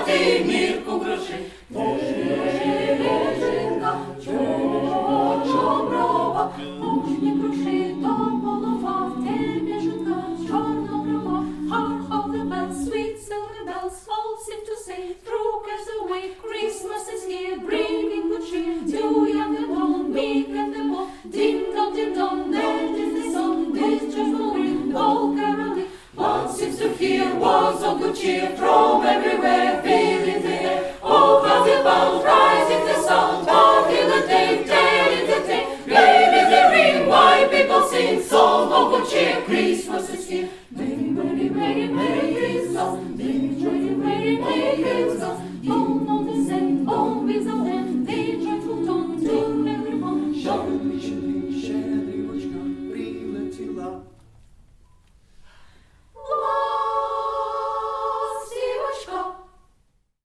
мати мірку грошей. Жінка, чорноброва, мужні гроші, то голова, в тебе жінка, чорноброва. Hark of the bells, sweet silver bells, all seem to say, through cares away, Christmas is here, bringing good cheer. To young and old, meek and the bold, ding dong, that is the song, this joyful ring, all caroling. One seems to hear words of good cheer from everywhere, filling the air. Oh, how the bells rise in the sound, party the day, telling the tale. Play with the ring, why people sing, song of good cheer, Christmas is here.